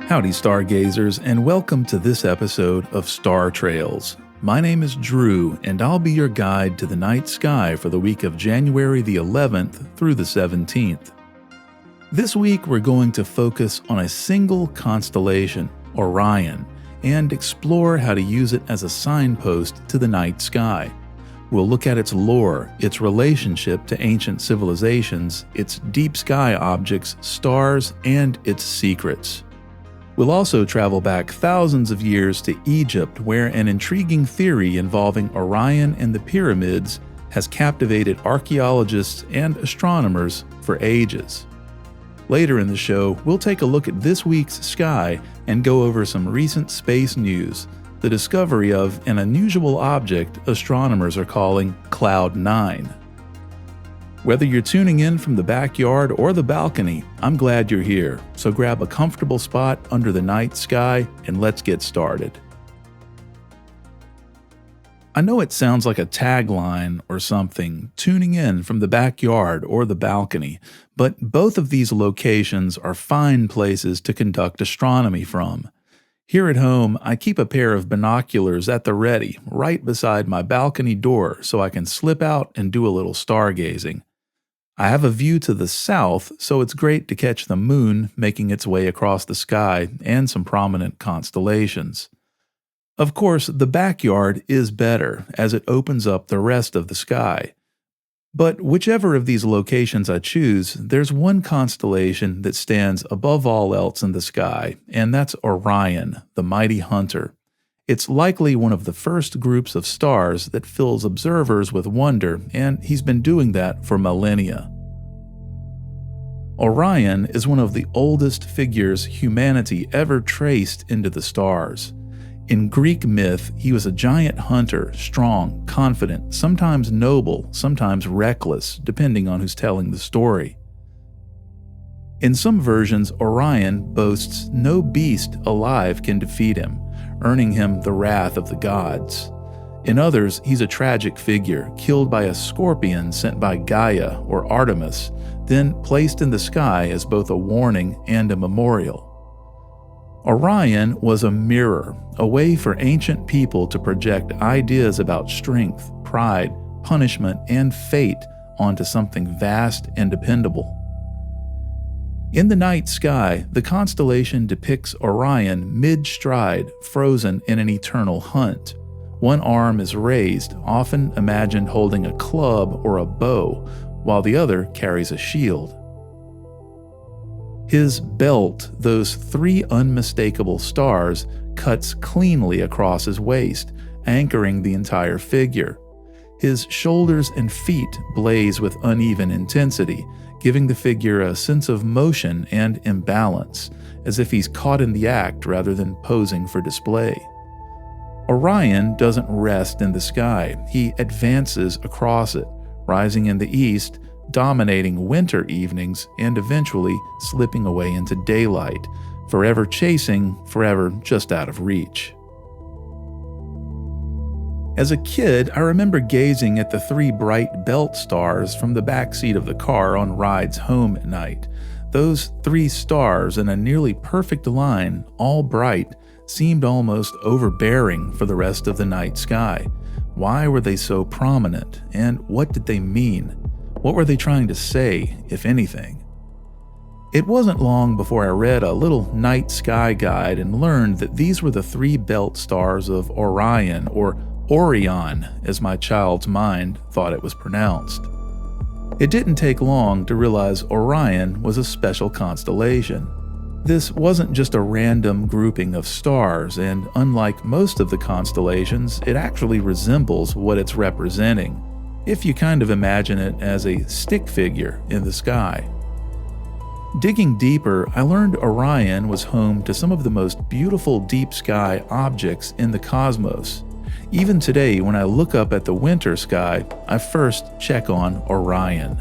Howdy, stargazers, and welcome to this episode of Star Trails. My name is Drew, and I'll be your guide to the night sky for the week of January the 11th through the 17th. This week, we're going to focus on a single constellation, Orion, and explore how to use it as a signpost to the night sky. We'll look at its lore, its relationship to ancient civilizations, its deep sky objects, stars, and its secrets. We'll also travel back thousands of years to Egypt, where an intriguing theory involving Orion and the pyramids has captivated archaeologists and astronomers for ages. Later in the show, we'll take a look at this week's sky and go over some recent space news, the discovery of an unusual object astronomers are calling Cloud 9. Whether you're tuning in from the backyard or the balcony, I'm glad you're here, so grab a comfortable spot under the night sky and let's get started. I know it sounds like a tagline or something, tuning in from the backyard or the balcony, but both of these locations are fine places to conduct astronomy from. Here at home, I keep a pair of binoculars at the ready, right beside my balcony door, so I can slip out and do a little stargazing. I have a view to the south, so it's great to catch the moon making its way across the sky and some prominent constellations. Of course, the backyard is better, as it opens up the rest of the sky. But whichever of these locations I choose, there's one constellation that stands above all else in the sky, and that's Orion, the mighty hunter. It's likely one of the first groups of stars that fills observers with wonder, and he's been doing that for millennia. Orion is one of the oldest figures humanity ever traced into the stars. In Greek myth, he was a giant hunter, strong, confident, sometimes noble, sometimes reckless, depending on who's telling the story. In some versions, Orion boasts no beast alive can defeat him, earning him the wrath of the gods. In others, he's a tragic figure, killed by a scorpion sent by Gaia or Artemis, then placed in the sky as both a warning and a memorial. Orion was a mirror, a way for ancient people to project ideas about strength, pride, punishment, and fate onto something vast and dependable. In the night sky, the constellation depicts Orion mid-stride, frozen in an eternal hunt. One arm is raised, often imagined holding a club or a bow, while the other carries a shield. His belt, those three unmistakable stars, cuts cleanly across his waist, anchoring the entire figure. His shoulders and feet blaze with uneven intensity, giving the figure a sense of motion and imbalance, as if he's caught in the act rather than posing for display. Orion doesn't rest in the sky, he advances across it, rising in the east, dominating winter evenings, and eventually slipping away into daylight, forever chasing, forever just out of reach. As a kid, I remember gazing at the three bright belt stars from the back seat of the car on rides home at night. Those three stars in a nearly perfect line, all bright, seemed almost overbearing for the rest of the night sky. Why were they so prominent, and what did they mean? What were they trying to say, if anything? It wasn't long before I read a little night sky guide and learned that these were the three belt stars of Orion, or Orion, as my child's mind thought it was pronounced. It didn't take long to realize Orion was a special constellation. This wasn't just a random grouping of stars, and unlike most of the constellations, it actually resembles what it's representing, if you kind of imagine it as a stick figure in the sky. Digging deeper, I learned Orion was home to some of the most beautiful deep sky objects in the cosmos. Even today, when I look up at the winter sky, I first check on Orion.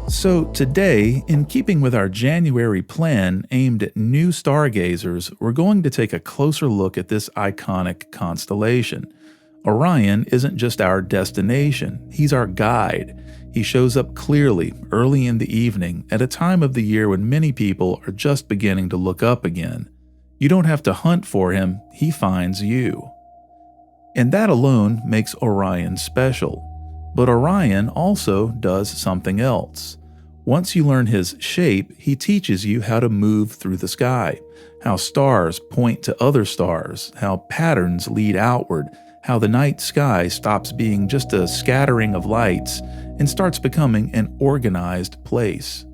So today, in keeping with our January plan aimed at new stargazers, we're going to take a closer look at this iconic constellation. Orion isn't just our destination, he's our guide. He shows up clearly early in the evening at a time of the year when many people are just beginning to look up again. You don't have to hunt for him, he finds you. And that alone makes Orion special. But Orion also does something else. Once you learn his shape, he teaches you how to move through the sky, how stars point to other stars, how patterns lead outward, how the night sky stops being just a scattering of lights and starts becoming an organized place.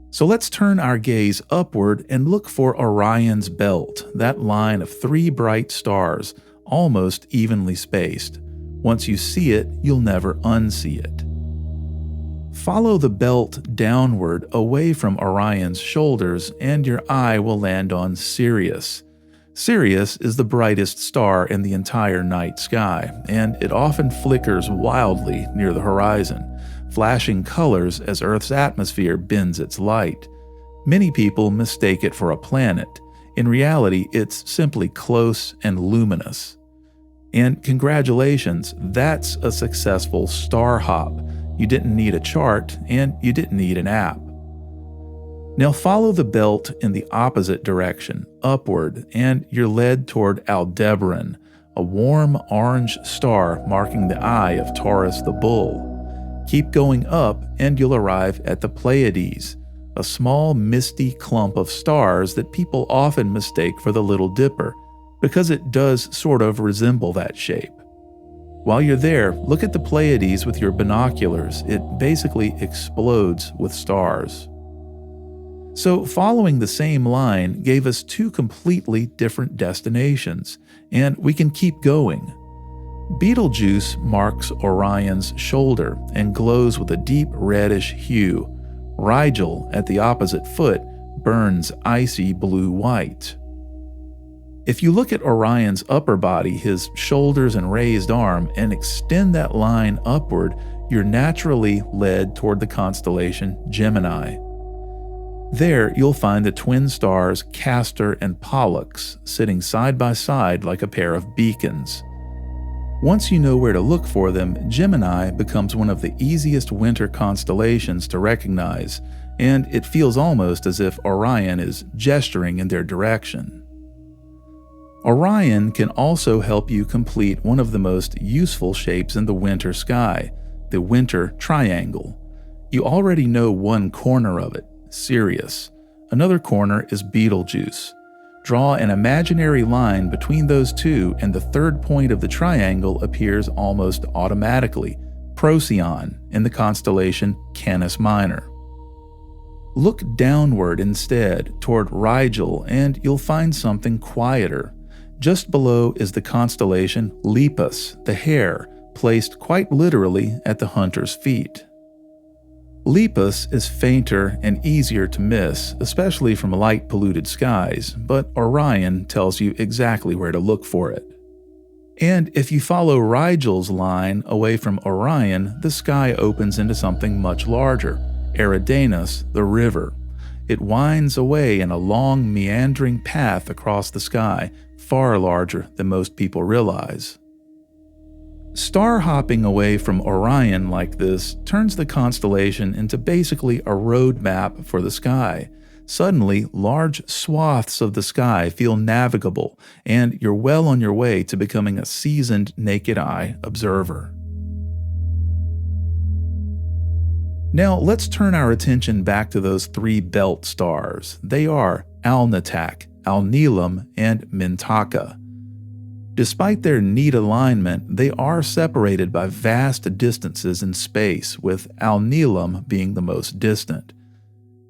So let's turn our gaze upward and look for Orion's belt, that line of 3 bright stars, almost evenly spaced. Once you see it, you'll never unsee it. Follow the belt downward away from Orion's shoulders and your eye will land on Sirius. Sirius is the brightest star in the entire night sky, and it often flickers wildly near the horizon, flashing colors as Earth's atmosphere bends its light. Many people mistake it for a planet. In reality, it's simply close and luminous. And congratulations, that's a successful star hop. You didn't need a chart, and you didn't need an app. Now follow the belt in the opposite direction, upward, and you're led toward Aldebaran, a warm orange star marking the eye of Taurus the bull. Keep going up, and you'll arrive at the Pleiades, a small misty clump of stars that people often mistake for the Little Dipper, because it does sort of resemble that shape. While you're there, look at the Pleiades with your binoculars. It basically explodes with stars. So following the same line gave us 2 completely different destinations, and we can keep going. Betelgeuse marks Orion's shoulder and glows with a deep reddish hue. Rigel, at the opposite foot, burns icy blue-white. If you look at Orion's upper body, his shoulders and raised arm, and extend that line upward, you're naturally led toward the constellation Gemini. There, you'll find the twin stars Castor and Pollux sitting side by side like a pair of beacons. Once you know where to look for them, Gemini becomes one of the easiest winter constellations to recognize, and it feels almost as if Orion is gesturing in their direction. Orion can also help you complete one of the most useful shapes in the winter sky, the winter triangle. You already know one corner of it, Sirius. Another corner is Betelgeuse. Draw an imaginary line between those two and the third point of the triangle appears almost automatically, Procyon, in the constellation Canis Minor. Look downward instead, toward Rigel, and you'll find something quieter. Just below is the constellation Lepus, the hare, placed quite literally at the hunter's feet. Lepus is fainter and easier to miss, especially from light-polluted skies, but Orion tells you exactly where to look for it. And if you follow Rigel's line away from Orion, the sky opens into something much larger, Eridanus, the river. It winds away in a long, meandering path across the sky, far larger than most people realize. Star hopping away from Orion like this turns the constellation into basically a road map for the sky. Suddenly, large swaths of the sky feel navigable, and you're well on your way to becoming a seasoned naked-eye observer. Now, let's turn our attention back to those 3 belt stars. They are Alnitak, Alnilam, and Mintaka. Despite their neat alignment, they are separated by vast distances in space, with Alnilam being the most distant.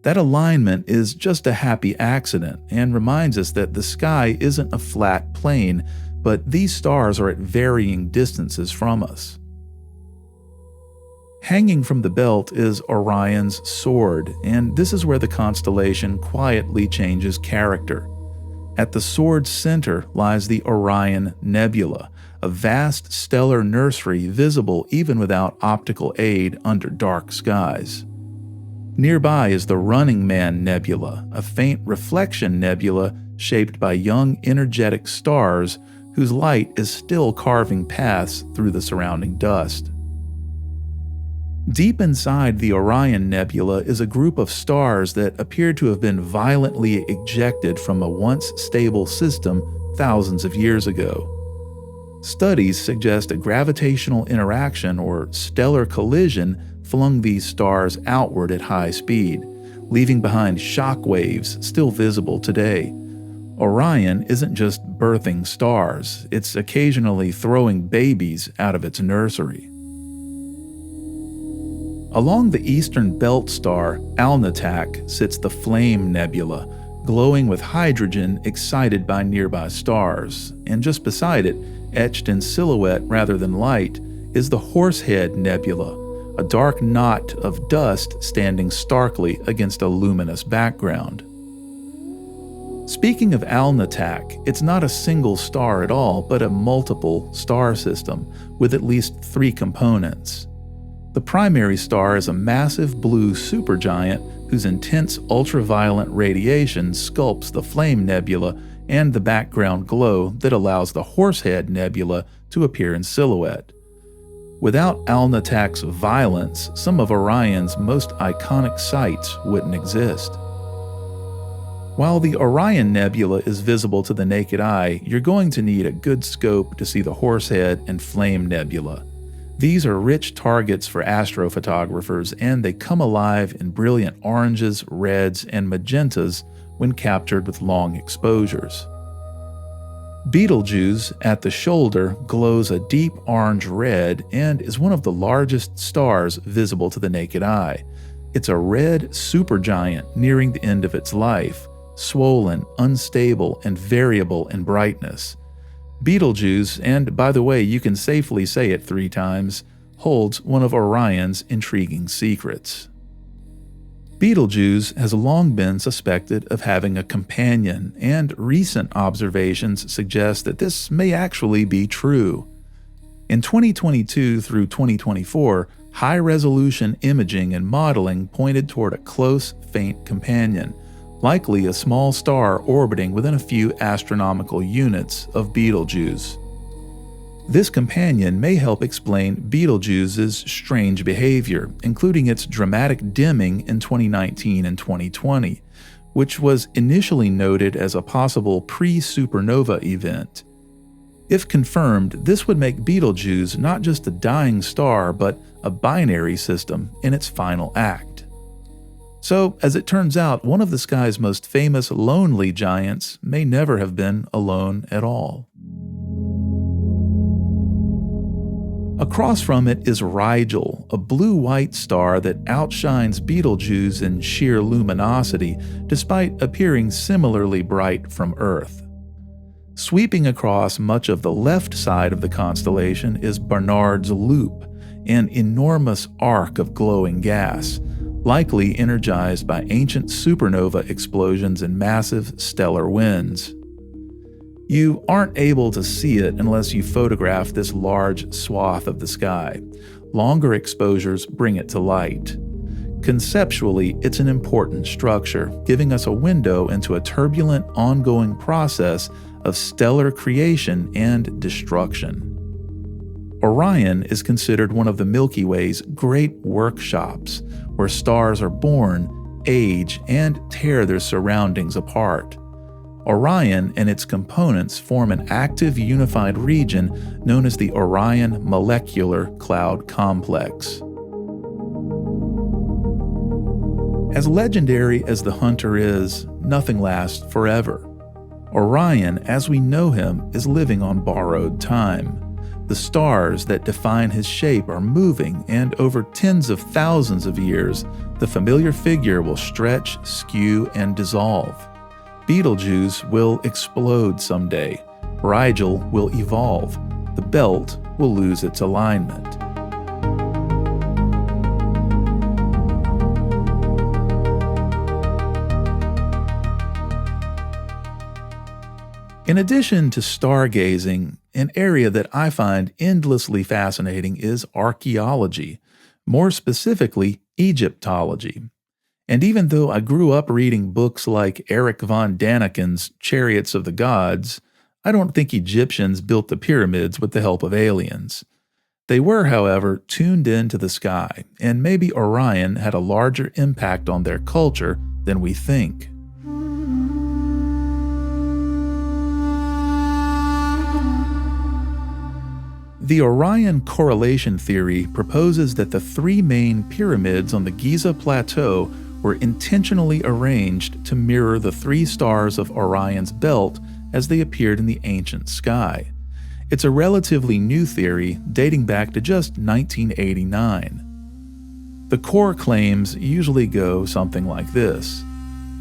That alignment is just a happy accident and reminds us that the sky isn't a flat plane, but these stars are at varying distances from us. Hanging from the belt is Orion's sword, and this is where the constellation quietly changes character. At the sword's center lies the Orion Nebula, a vast stellar nursery visible even without optical aid under dark skies. Nearby is the Running Man Nebula, a faint reflection nebula shaped by young energetic stars whose light is still carving paths through the surrounding dust. Deep inside the Orion Nebula is a group of stars that appear to have been violently ejected from a once stable system thousands of years ago. Studies suggest a gravitational interaction or stellar collision flung these stars outward at high speed, leaving behind shock waves still visible today. Orion isn't just birthing stars, it's occasionally throwing babies out of its nursery. Along the eastern belt star, Alnitak, sits the Flame Nebula, glowing with hydrogen excited by nearby stars, and just beside it, etched in silhouette rather than light, is the Horsehead Nebula, a dark knot of dust standing starkly against a luminous background. Speaking of Alnitak, it's not a single star at all, but a multiple star system with at least 3 components. The primary star is a massive blue supergiant whose intense ultraviolet radiation sculpts the Flame Nebula and the background glow that allows the Horsehead Nebula to appear in silhouette. Without Alnitak's violence, some of Orion's most iconic sights wouldn't exist. While the Orion Nebula is visible to the naked eye, you're going to need a good scope to see the Horsehead and Flame Nebula. These are rich targets for astrophotographers, and they come alive in brilliant oranges, reds, and magentas when captured with long exposures. Betelgeuse, at the shoulder, glows a deep orange red and is one of the largest stars visible to the naked eye. It's a red supergiant nearing the end of its life, swollen, unstable, and variable in brightness. Betelgeuse, and by the way, you can safely say it 3 times, holds one of Orion's intriguing secrets. Betelgeuse has long been suspected of having a companion, and recent observations suggest that this may actually be true. In 2022 through 2024, high-resolution imaging and modeling pointed toward a close, faint companion, likely a small star orbiting within a few astronomical units of Betelgeuse. This companion may help explain Betelgeuse's strange behavior, including its dramatic dimming in 2019 and 2020, which was initially noted as a possible pre-supernova event. If confirmed, this would make Betelgeuse not just a dying star, but a binary system in its final act. So, as it turns out, one of the sky's most famous lonely giants may never have been alone at all. Across from it is Rigel, a blue-white star that outshines Betelgeuse in sheer luminosity, despite appearing similarly bright from Earth. Sweeping across much of the left side of the constellation is Barnard's Loop, an enormous arc of glowing gas, likely energized by ancient supernova explosions and massive stellar winds. You aren't able to see it unless you photograph this large swath of the sky. Longer exposures bring it to light. Conceptually, it's an important structure, giving us a window into a turbulent, ongoing process of stellar creation and destruction. Orion is considered one of the Milky Way's great workshops, where stars are born, age, and tear their surroundings apart. Orion and its components form an active unified region known as the Orion Molecular Cloud Complex. As legendary as the Hunter is, nothing lasts forever. Orion, as we know him, is living on borrowed time. The stars that define his shape are moving, and over tens of thousands of years, the familiar figure will stretch, skew, and dissolve. Betelgeuse will explode someday. Rigel will evolve. The belt will lose its alignment. In addition to stargazing, an area that I find endlessly fascinating is archaeology, more specifically Egyptology. And even though I grew up reading books like Erich von Daniken's Chariots of the Gods, I don't think Egyptians built the pyramids with the help of aliens. They were, however, tuned into the sky, and maybe Orion had a larger impact on their culture than we think. The Orion Correlation Theory proposes that the three main pyramids on the Giza Plateau were intentionally arranged to mirror the three stars of Orion's belt as they appeared in the ancient sky. It's a relatively new theory dating back to just 1989. The core claims usually go something like this.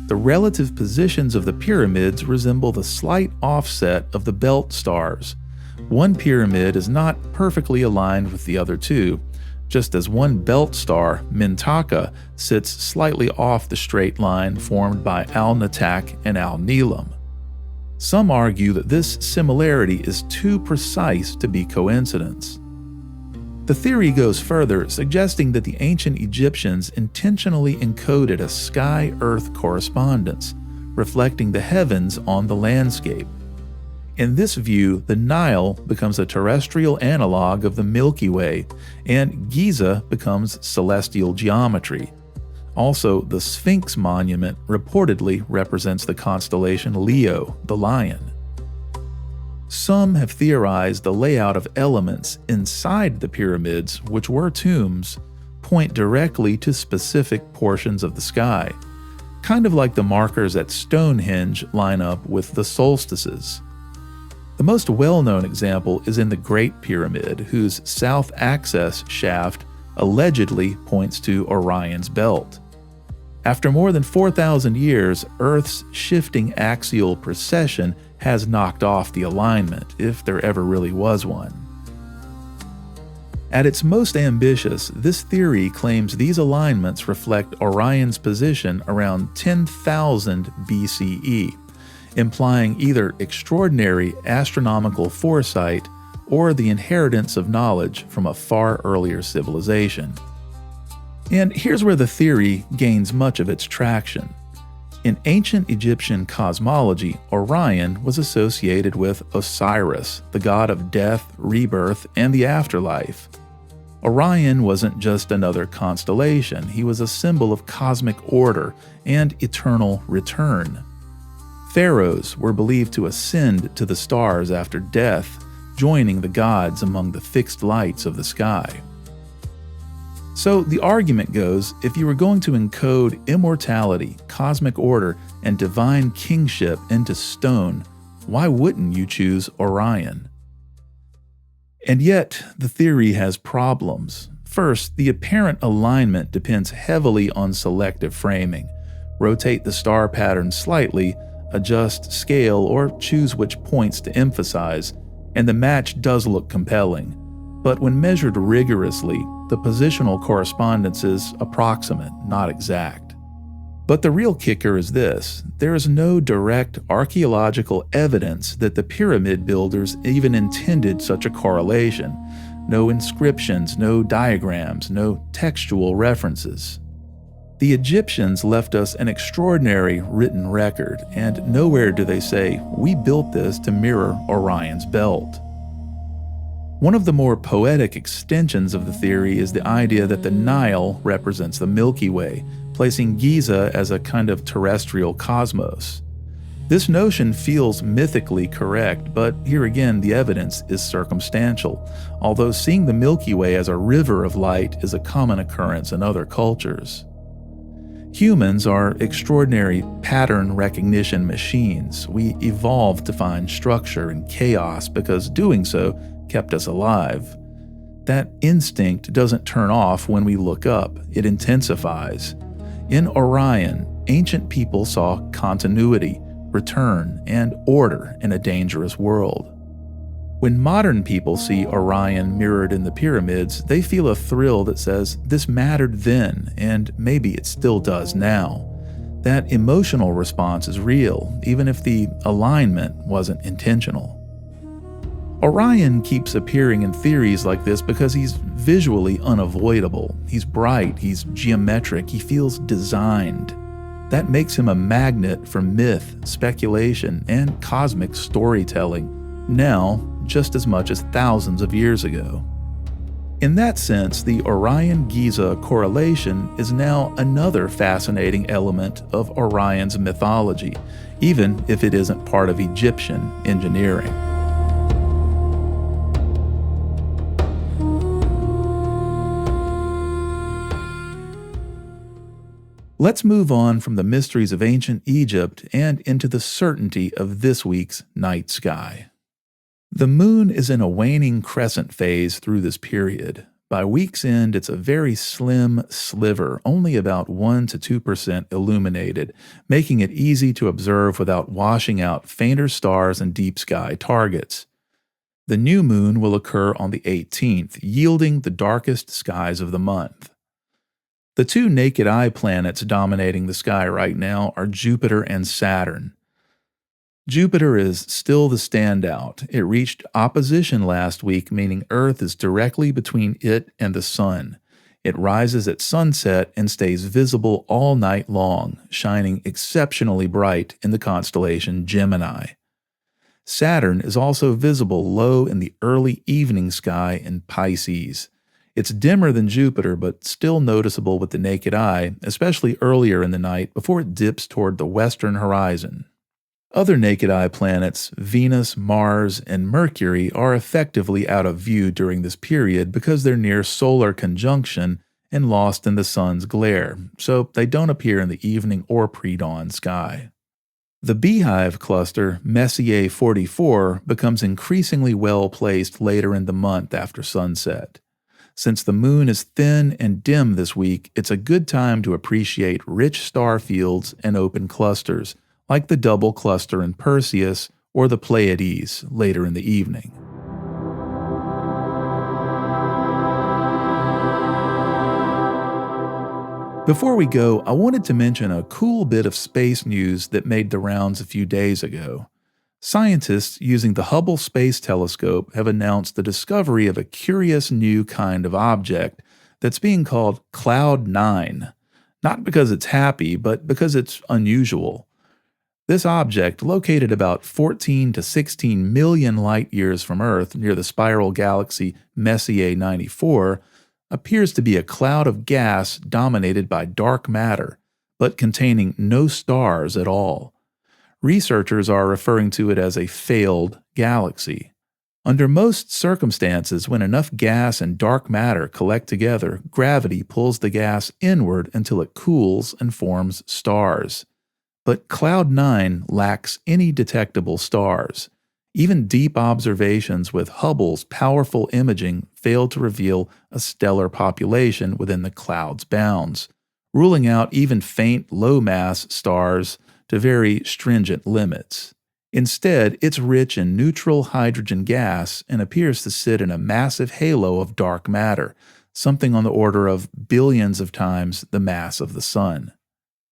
The relative positions of the pyramids resemble the slight offset of the belt stars. One pyramid is not perfectly aligned with the other two, just as one belt star, Mintaka, sits slightly off the straight line formed by Al-Natak and Al-Nilam. Some argue that this similarity is too precise to be coincidence. The theory goes further, suggesting that the ancient Egyptians intentionally encoded a sky-Earth correspondence, reflecting the heavens on the landscape. In this view, the Nile becomes a terrestrial analog of the Milky Way, and Giza becomes celestial geometry. Also, the Sphinx monument reportedly represents the constellation Leo, the lion. Some have theorized the layout of elements inside the pyramids, which were tombs, point directly to specific portions of the sky, kind of like the markers at Stonehenge line up with the solstices. The most well-known example is in the Great Pyramid, whose south access shaft allegedly points to Orion's belt. After more than 4,000 years, Earth's shifting axial precession has knocked off the alignment, if there ever really was one. At its most ambitious, this theory claims these alignments reflect Orion's position around 10,000 BCE, implying either extraordinary astronomical foresight or the inheritance of knowledge from a far earlier civilization. And here's where the theory gains much of its traction. In ancient Egyptian cosmology, Orion was associated with Osiris, the god of death, rebirth, and the afterlife. Orion wasn't just another constellation, he was a symbol of cosmic order and eternal return. Pharaohs were believed to ascend to the stars after death, joining the gods among the fixed lights of the sky. So the argument goes, if you were going to encode immortality, cosmic order, and divine kingship into stone, why wouldn't you choose Orion? And yet, the theory has problems. First, the apparent alignment depends heavily on selective framing. Rotate the star pattern slightly, adjust scale, or choose which points to emphasize, and the match does look compelling. But when measured rigorously, the positional correspondence is approximate, not exact. But the real kicker is this: there is no direct archaeological evidence that the pyramid builders even intended such a correlation. No inscriptions, no diagrams, no textual references. The Egyptians left us an extraordinary written record, and nowhere do they say, "We built this to mirror Orion's belt." One of the more poetic extensions of the theory is the idea that the Nile represents the Milky Way, placing Giza as a kind of terrestrial cosmos. This notion feels mythically correct, but here again the evidence is circumstantial, although seeing the Milky Way as a river of light is a common occurrence in other cultures. Humans are extraordinary pattern recognition machines. We evolved to find structure in chaos because doing so kept us alive. That instinct doesn't turn off when we look up, it intensifies. In Orion, ancient people saw continuity, return, and order in a dangerous world. When modern people see Orion mirrored in the pyramids, they feel a thrill that says this mattered then, and maybe it still does now. That emotional response is real, even if the alignment wasn't intentional. Orion keeps appearing in theories like this because he's visually unavoidable. He's bright, he's geometric, he feels designed. That makes him a magnet for myth, speculation, and cosmic storytelling, now just as much as thousands of years ago. In that sense, the Orion-Giza correlation is now another fascinating element of Orion's mythology, even if it isn't part of Egyptian engineering. Let's move on from the mysteries of ancient Egypt and into the certainty of this week's night sky. The moon is in a waning crescent phase through this period. By week's end, it's a very slim sliver, only about 1 to 2% illuminated, making it easy to observe without washing out fainter stars and deep sky targets. The new moon will occur on the 18th, yielding the darkest skies of the month. The two naked eye planets dominating the sky right now are Jupiter and Saturn. Jupiter is still the standout. It reached opposition last week, meaning Earth is directly between it and the Sun. It rises at sunset and stays visible all night long, shining exceptionally bright in the constellation Gemini. Saturn is also visible low in the early evening sky in Pisces. It's dimmer than Jupiter, but still noticeable with the naked eye, especially earlier in the night before it dips toward the western horizon. Other naked eye planets, Venus, Mars, and Mercury, are effectively out of view during this period because they're near solar conjunction and lost in the sun's glare, so they don't appear in the evening or pre-dawn sky. The Beehive cluster, Messier 44, becomes increasingly well placed later in the month after sunset. Since the moon is thin and dim this week, it's a good time to appreciate rich star fields and open clusters, like the double cluster in Perseus or the Pleiades later in the evening. Before we go, I wanted to mention a cool bit of space news that made the rounds a few days ago. Scientists using the Hubble Space Telescope have announced the discovery of a curious new kind of object that's being called Cloud 9. Not because it's happy, but because it's unusual. This object, located about 14 to 16 million light-years from Earth near the spiral galaxy Messier 94, appears to be a cloud of gas dominated by dark matter, but containing no stars at all. Researchers are referring to it as a failed galaxy. Under most circumstances, when enough gas and dark matter collect together, gravity pulls the gas inward until it cools and forms stars. But Cloud 9 lacks any detectable stars. Even deep observations with Hubble's powerful imaging failed to reveal a stellar population within the cloud's bounds, ruling out even faint low-mass stars to very stringent limits. Instead, it's rich in neutral hydrogen gas and appears to sit in a massive halo of dark matter, something on the order of billions of times the mass of the Sun.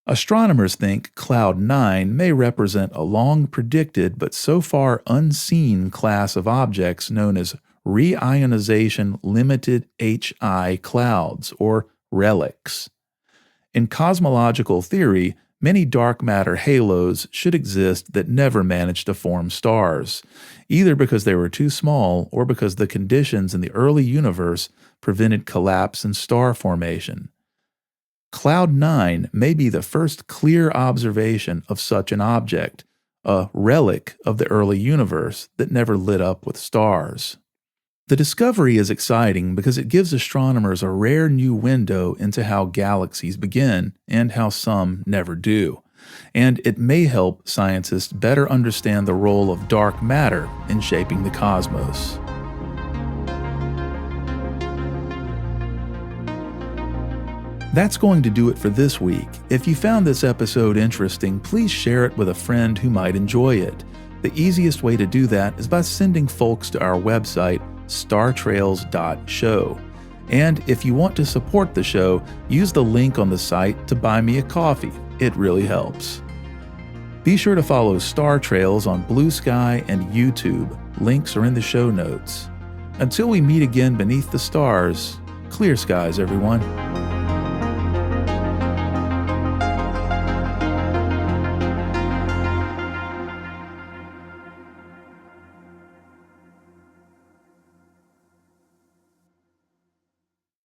Astronomers think Cloud 9 may represent a long-predicted but so far unseen class of objects known as reionization limited HI clouds, or relics. In cosmological theory, many dark matter halos should exist that never managed to form stars, either because they were too small or because the conditions in the early universe prevented collapse and star formation. Cloud 9 may be the first clear observation of such an object, a relic of the early universe that never lit up with stars. The discovery is exciting because it gives astronomers a rare new window into how galaxies begin and how some never do. And it may help scientists better understand the role of dark matter in shaping the cosmos. That's going to do it for this week. If you found this episode interesting, please share it with a friend who might enjoy it. The easiest way to do that is by sending folks to our website, startrails.show. And if you want to support the show, use the link on the site to buy me a coffee. It really helps. Be sure to follow Star Trails on Blue Sky and YouTube. Links are in the show notes. Until we meet again beneath the stars, clear skies, everyone.